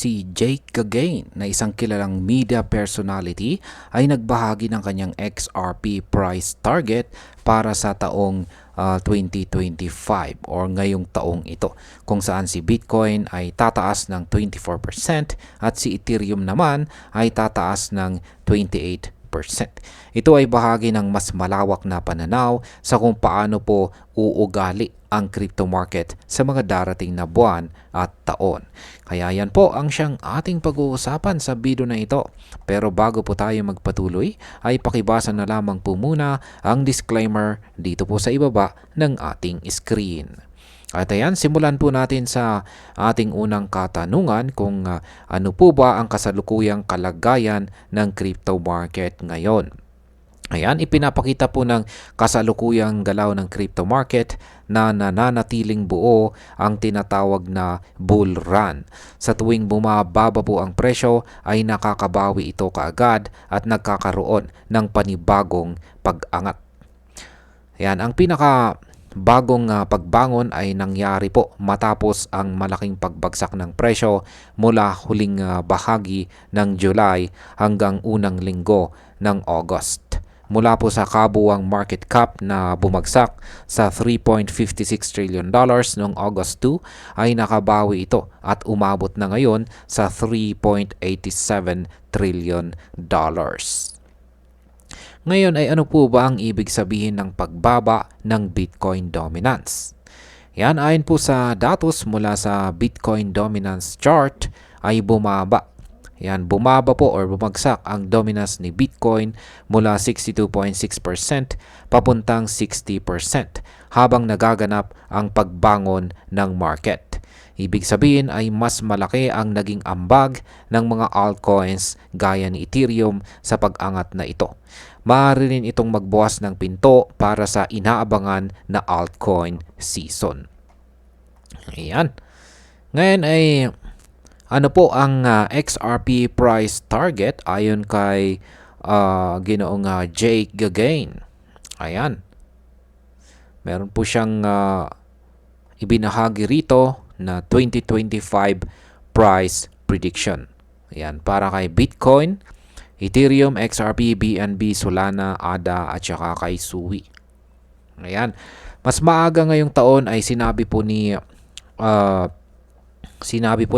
si Jake Gagain na isang kilalang media personality ay nagbahagi ng kanyang XRP price target para sa taong 2025 or ngayong taong ito, kung saan si Bitcoin ay tataas ng 24% at si Ethereum naman ay tataas ng 28%. Ito ay bahagi ng mas malawak na pananaw sa kung paano po uugali ang crypto market sa mga darating na buwan at taon. Kaya yan po ang siyang ating pag-uusapan sa video na ito. Pero bago po tayo magpatuloy, ay pakibasa na lamang po muna ang disclaimer dito po sa ibaba ng ating screen. At ayan, simulan po natin sa ating unang katanungan kung ano po ba ang kasalukuyang kalagayan ng crypto market ngayon. Ayan, ipinapakita po ng kasalukuyang galaw ng crypto market na nananatiling buo ang tinatawag na bull run. Sa tuwing bumababa po ang presyo ay nakakabawi ito kaagad at nagkakaroon ng panibagong pag-angat. Ayan, ang bagong pagbangon ay nangyari po matapos ang malaking pagbagsak ng presyo mula huling bahagi ng July hanggang unang linggo ng August. Mula po sa kabuuang market cap na bumagsak sa $3.56 trillion noong August 2 ay nakabawi ito at umabot na ngayon sa $3.87 trillion. Ngayon ay ano po ba ang ibig sabihin ng pagbaba ng Bitcoin dominance? Yan, ayon po sa datos mula sa Bitcoin dominance chart ay bumaba. Yan, bumaba po or bumagsak ang dominance ni Bitcoin mula 62.6% papuntang 60% habang nagaganap ang pagbangon ng market. Ibig sabihin ay mas malaki ang naging ambag ng mga altcoins gaya ni Ethereum sa pag-angat na ito. Maaari rin itong magbukas ng pinto para sa inaabangan na altcoin season. Ayan. Ngayon ay ano po ang XRP price target ayon kay Ginoong Jake Gagain? Ayan. Meron po siyang ibinahagi rito na 2025 price prediction. Ayan, para kay Bitcoin, Ethereum, XRP, BNB, Solana, ADA at saka kay Sui. Ayan. Mas maaga ngayong taon ay sinabi po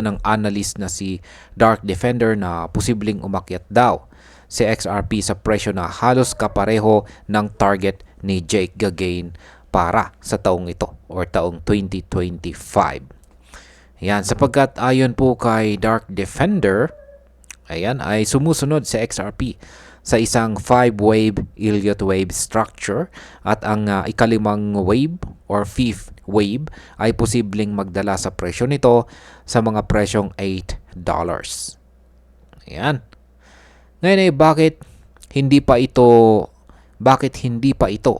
ng analyst na si Dark Defender na posibleng umakyat daw si XRP sa presyo na halos kapareho ng target ni Jake Gagain para sa taong ito or taong 2025. Ayan, sapagkat ayon po kay Dark Defender, ayan, ay sumusunod si XRP sa isang 5-wave Elliott wave structure at ang ikalimang wave or fifth wave ay posibleng magdala sa presyo nito sa mga presyong $8. Ayan. Ngayon ay bakit hindi pa ito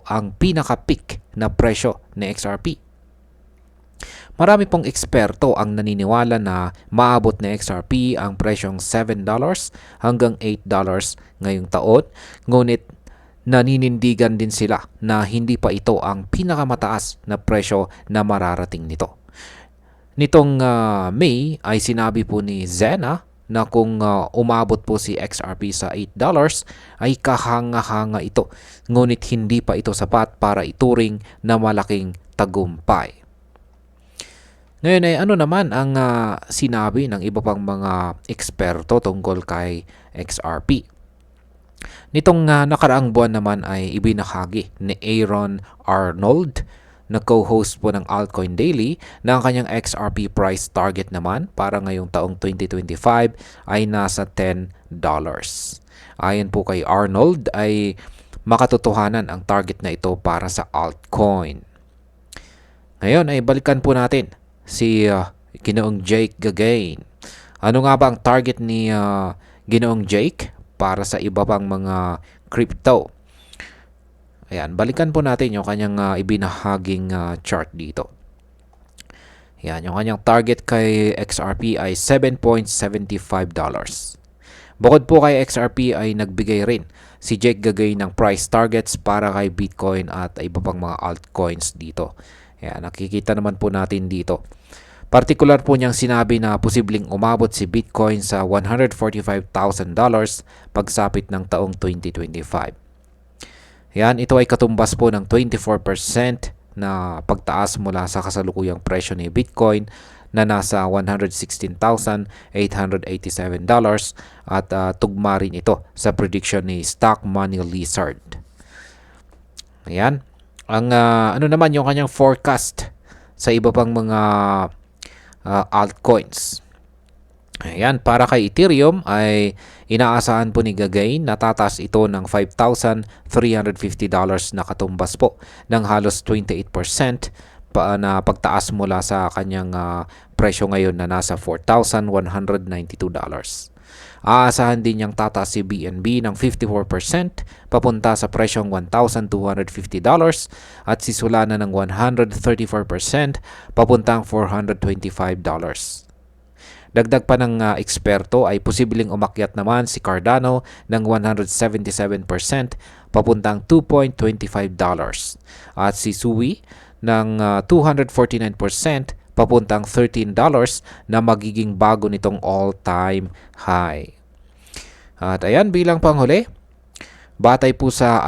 ang pinaka-peak na presyo ng XRP? Marami pong eksperto ang naniniwala na maabot na XRP ang presyong $7 hanggang $8 ngayong taon, ngunit naninindigan din sila na hindi pa ito ang pinakamataas na presyo na mararating nito. Nitong May ay sinabi po ni Zena na kung umabot po si XRP sa $8 ay kahanga-hanga ito, ngunit hindi pa ito sapat para ituring na malaking tagumpay. Ngayon ay ano naman ang sinabi ng iba pang mga eksperto tungkol kay XRP? Nitong nakaraang buwan naman ay ibinahagi ni Aaron Arnold na co-host po ng Altcoin Daily na ang kanyang XRP price target naman para ngayong taong 2025 ay nasa $10. Ayon po kay Arnold ay makatotohanan ang target na ito para sa altcoin. Ngayon ay balikan po natin si Ginoong Jake Gagain. Ano nga ba ang target ni Ginoong Jake para sa iba pang mga crypto? Ayan, balikan po natin yung kanyang ibinahaging chart dito. Ayan, yung kanyang target kay XRP ay $7.75. Bukod po kay XRP ay nagbigay rin si Jake Gagain ng price targets para kay Bitcoin at iba pang mga altcoins dito. Ayan, nakikita naman po natin dito. Partikular po niyang sinabi na posibleng umabot si Bitcoin sa $145,000 pagsapit ng taong 2025. Yan, ito ay katumbas po ng 24% na pagtaas mula sa kasalukuyang presyo ni Bitcoin na nasa $116,887 at tugma rin ito sa prediction ni Stock Money Lizard. Ayan. Ang ano naman yung kanyang forecast sa iba pang mga altcoins. Ayan, para kay Ethereum ay inaasahan po ni Gagain na tataas ito ng $5,350 na katumbas po ng halos 28% na pagtaas mula sa kanyang presyo ngayon na nasa $4,192. Aasahan din niyang tataas si BNB ng 54% papunta sa presyong $1,250 at si Solana ng 134% papuntang $425. Dagdag pa ng eksperto ay posibleng umakyat naman si Cardano ng 177% papuntang $2.25 at si Sui ng 249% papuntang $13 na magiging bago nitong all-time high. At ayan, bilang panghuli, batay po sa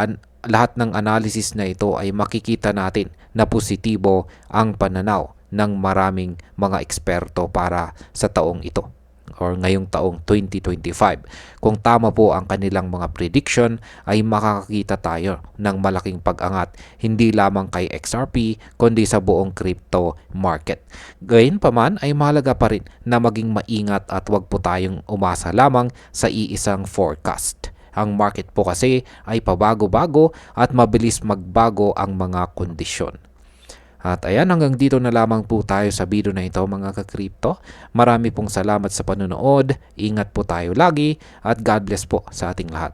lahat ng analysis na ito ay makikita natin na positibo ang pananaw ng maraming mga eksperto para sa taong ito or ngayong taong 2025. Kung tama po ang kanilang mga prediction ay makakakita tayo ng malaking pag-angat hindi lamang kay XRP kundi sa buong crypto market. Gayunpaman ay mahalaga pa rin na maging maingat at wag po tayong umasa lamang sa iisang forecast. Ang market po kasi ay pabago-bago at mabilis magbago ang mga kondisyon. At ayan, hanggang dito na lamang po tayo sa video na ito mga ka-crypto. Marami pong salamat sa panonood. Ingat po tayo lagi at God bless po sa ating lahat.